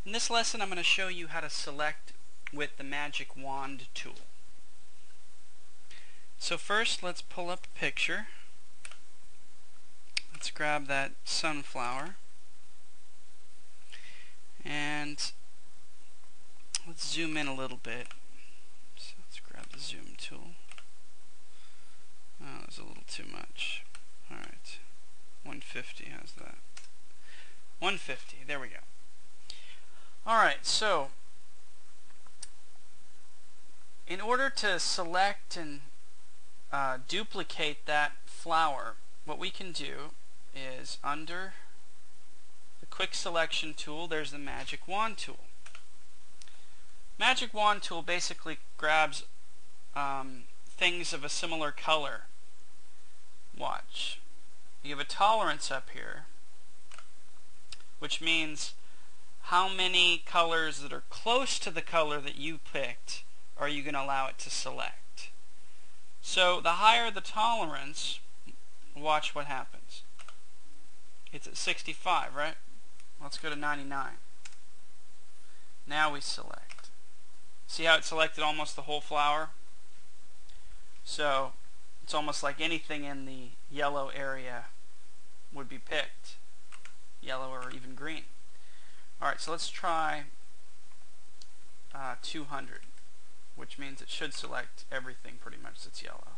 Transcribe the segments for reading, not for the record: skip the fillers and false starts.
In this lesson I'm going to show you how to select with the Magic Wand tool. So first let's pull up a picture. Let's grab that sunflower and let's zoom in a little bit. So let's grab the zoom tool. Oh, there's a little too much. Alright, 150, how's that? 150, there we go. Alright, so in order to select and duplicate that flower, what we can do is under the quick selection tool, there's the Magic Wand tool. Magic Wand tool basically grabs things of a similar color. Watch. You have a tolerance up here, which means how many colors that are close to the color that you picked are you going to allow it to select. So the higher the tolerance, watch what happens. It's at 65, right? Let's go to 99. Now we select. See how it selected almost the whole flower? So it's almost like anything in the yellow area would be picked. Yellow or even green. Alright, so let's try 200, which means it should select everything pretty much that's yellow.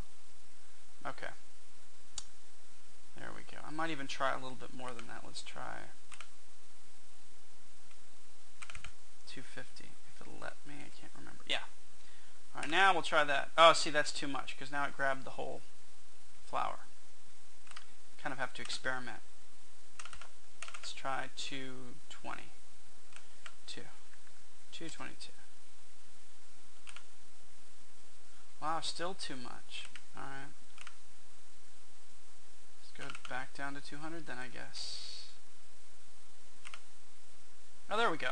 Okay. There we go. I might even try a little bit more than that. Let's try 250, if it'll let me. I can't remember. Yeah. Alright, now we'll try that. Oh, see, that's too much, because now it grabbed the whole flower. Kind of have to experiment. Let's try 220. 222. Wow, still too much. Alright. Let's go back down to 200 then, I guess. Oh, there we go.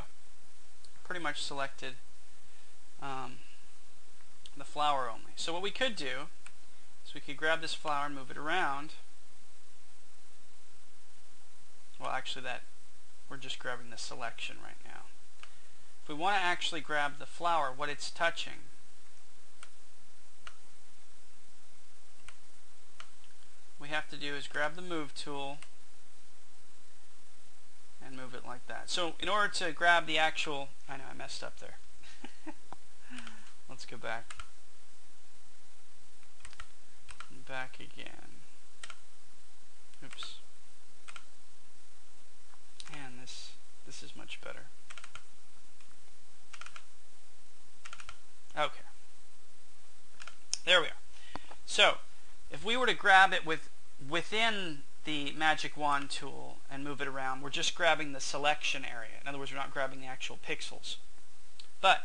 Pretty much selected the flower only. So what we could do is we could grab this flower and move it around. Well, actually we're just grabbing the selection right now. If we want to actually grab the flower, what it's touching, what we have to do is grab the move tool and move it like that. So in order to grab the actual, I know I messed up there. Let's go back. And back again. Oops. And this is much better. Okay. There we are. So, if we were to grab it within the Magic Wand tool and move it around, we're just grabbing the selection area. In other words, we're not grabbing the actual pixels. But,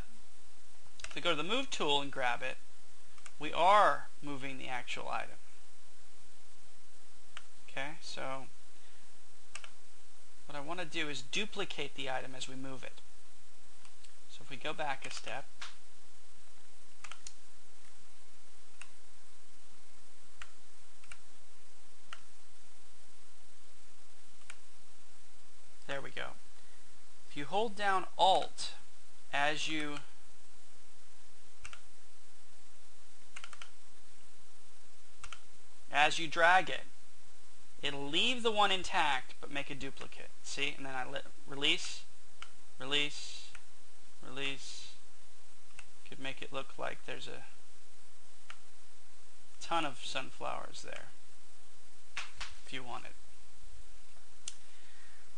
if we go to the Move tool and grab it, we are moving the actual item. Okay, so what I want to do is duplicate the item as we move it. So if we go back a step, there we go. If you hold down Alt as you drag it, it'll leave the one intact but make a duplicate. See? And then I release, release, release. Could make it look like there's a ton of sunflowers there if you wanted.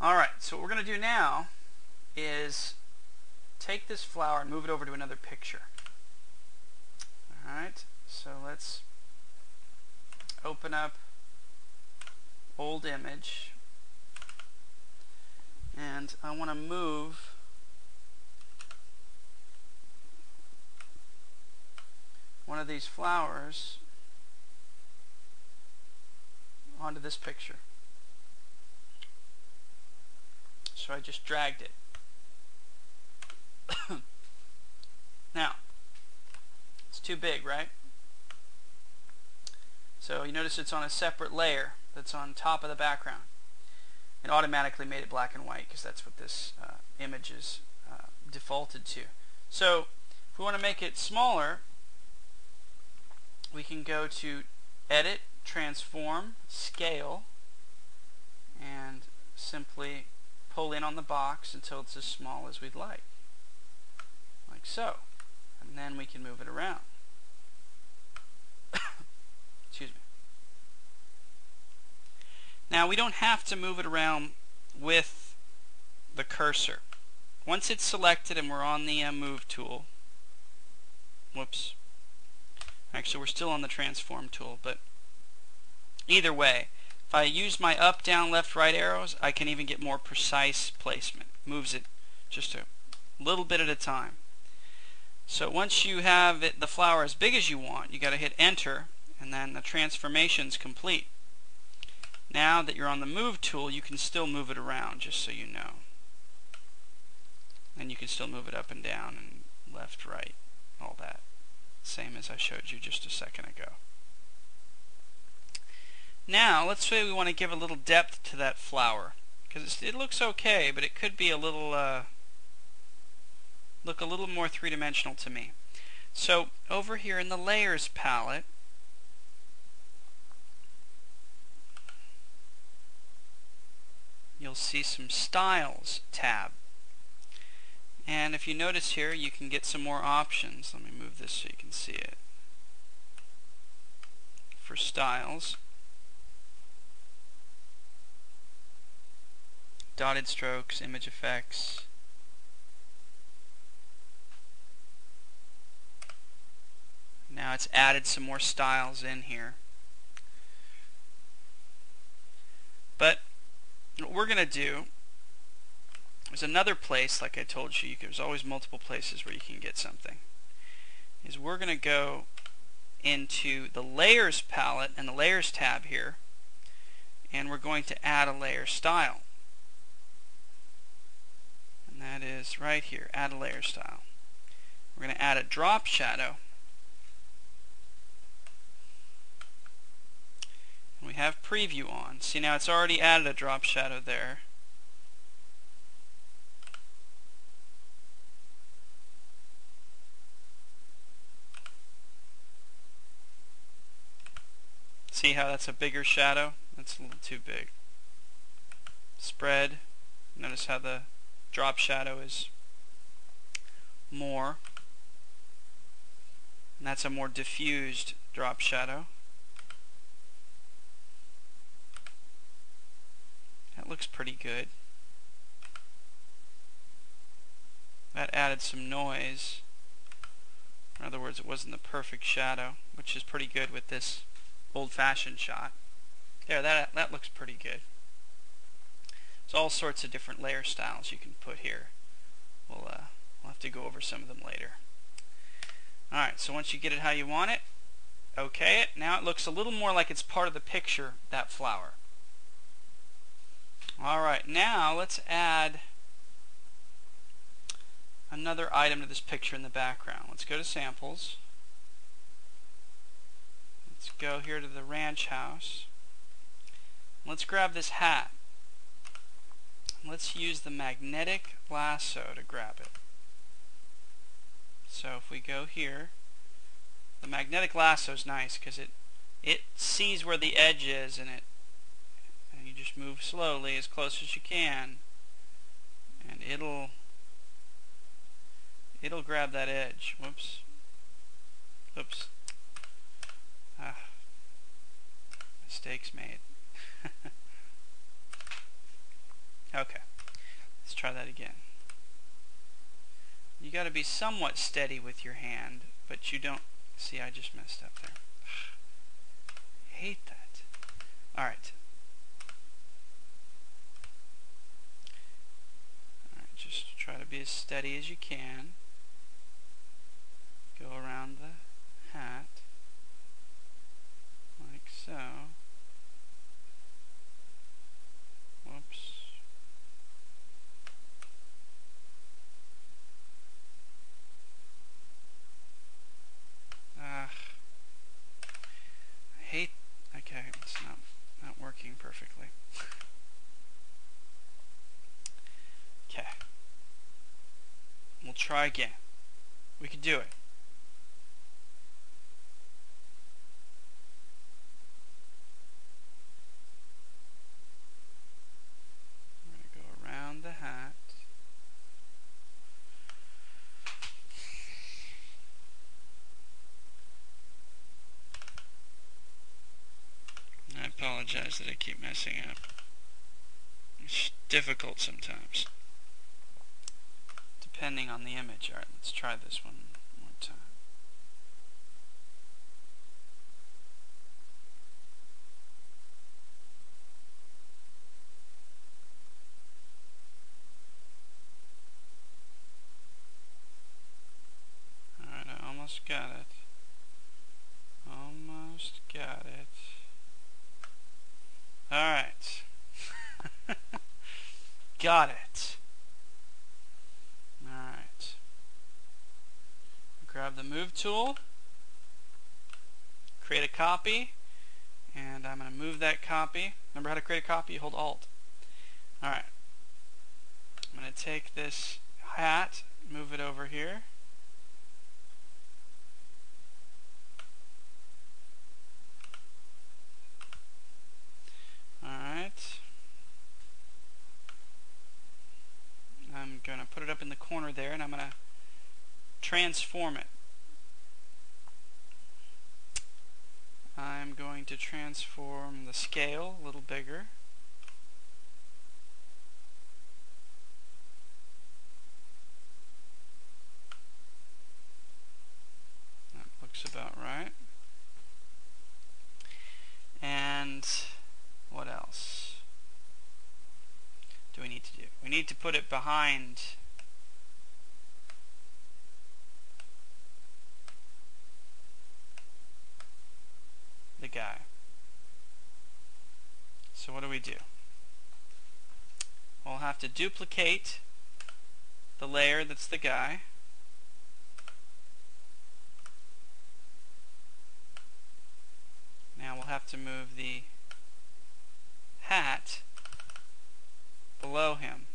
Alright, so what we're going to do now is take this flower and move it over to another picture. Alright, so let's open up old image, and I want to move one of these flowers onto this picture. So I just dragged it. Now, it's too big, right? So you notice it's on a separate layer that's on top of the background. It automatically made it black and white because that's what this image is defaulted to. So if we want to make it smaller, we can go to Edit, Transform, Scale, and simply pull in on the box until it's as small as we'd like so. And then we can move it around. Excuse me. Now we don't have to move it around with the cursor. Once it's selected and we're on the Move tool, whoops, actually we're still on the Transform tool, but either way, if I use my up, down, left, right arrows, I can even get more precise placement. Moves it just a little bit at a time. So once you have the flower as big as you want, you got to hit Enter, and then the transformation's complete. Now that you're on the Move tool, you can still move it around, just so you know. And you can still move it up and down and left, right, all that. Same as I showed you just a second ago. Now, let's say we want to give a little depth to that flower, because it looks okay, but it could be a little look a little more three-dimensional to me. So over here in the Layers palette, you'll see some Styles tab. And if you notice here, you can get some more options. Let me move this so you can see it. For styles, dotted strokes, image effects, now it's added some more styles in here. But what we're going to do, there's another place, like I told you, there's always multiple places where you can get something, is we're going to go into the Layers palette and the Layers tab here, and we're going to add a layer style. And that is right here, Add a Layer Style. We're going to add a drop shadow. And we have Preview on. See, now it's already added a drop shadow there. See how that's a bigger shadow? That's a little too big. Spread. Notice how the drop shadow is more. And that's a more diffused drop shadow. That looks pretty good. That added some noise. In other words, it wasn't the perfect shadow, which is pretty good with this old-fashioned shot. There, that looks pretty good. There's all sorts of different layer styles you can put here. We'll have to go over some of them later. Alright, so once you get it how you want it, okay it. Now it looks a little more like it's part of the picture, that flower. Alright, now let's add another item to this picture in the background. Let's go to Samples. Let's go here to the ranch house. Let's grab this hat. Let's use the magnetic lasso to grab it. So if we go here, the magnetic lasso is nice because it sees where the edge is, and you just move slowly as close as you can, and it'll grab that edge. Whoops. Oops. Mistakes made. Okay, let's try that again. You got to be somewhat steady with your hand, but you don't. See, I just messed up there. I hate that. Alright. Alright, just try to be as steady as you can. Go around the hat. Like so. Whoops. I hate. Okay, it's not working perfectly. try again. We can do it. We're going to go around the hat. I apologize that I keep messing up. It's difficult sometimes, depending on the image. Alright, let's try this one more time. Alright, I almost got it. Almost got it. Alright. Got it. Alright. Grab the move tool, create a copy, and I'm going to move that copy. Remember how to create a copy? You hold Alt. Alright. I'm going to take this hat, move it over here. Alright. I'm going to put it up in the corner there, and I'm going to transform it. I'm going to transform the scale a little bigger. That looks about right. And what else do we need to do? We need to put it behind the guy. So what do we do? We'll have to duplicate the layer that's the guy. Now we'll have to move the hat below him.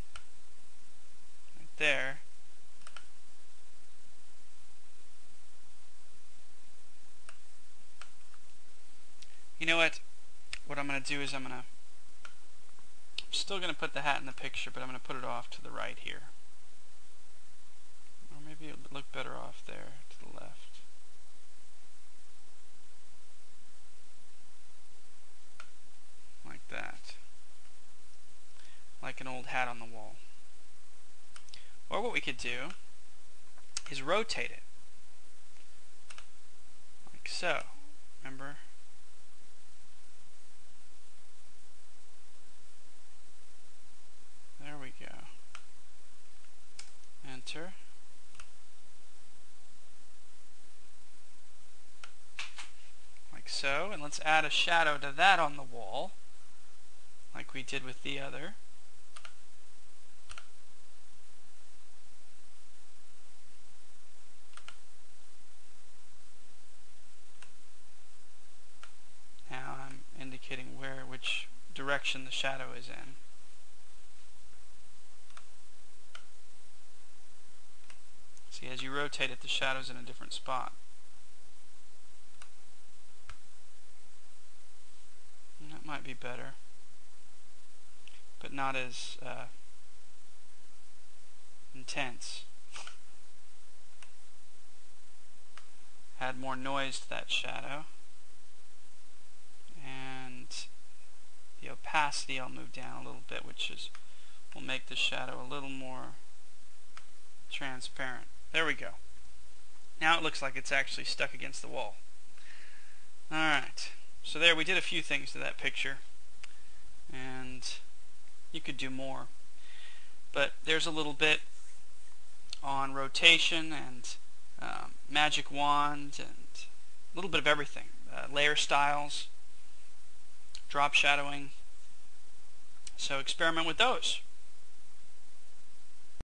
Right there. You know what? What I'm going to do is I'm still going to put the hat in the picture, but I'm going to put it off to the right here. Or maybe it would look better off there to the left. Like that. Like an old hat on the wall. Or what we could do is rotate it. Like so. Remember? There we go. Enter. Like so. And let's add a shadow to that on the wall, like we did with the other. Now I'm indicating which direction the shadow is in. See, as you rotate it, the shadow's in a different spot. And that might be better, but not as intense. Add more noise to that shadow. And the opacity I'll move down a little bit, which will make the shadow a little more transparent. There we go. Now it looks like it's actually stuck against the wall. Alright, so there we did a few things to that picture, and you could do more. But there's a little bit on rotation and magic wand and a little bit of everything. Layer styles, drop shadowing. So experiment with those.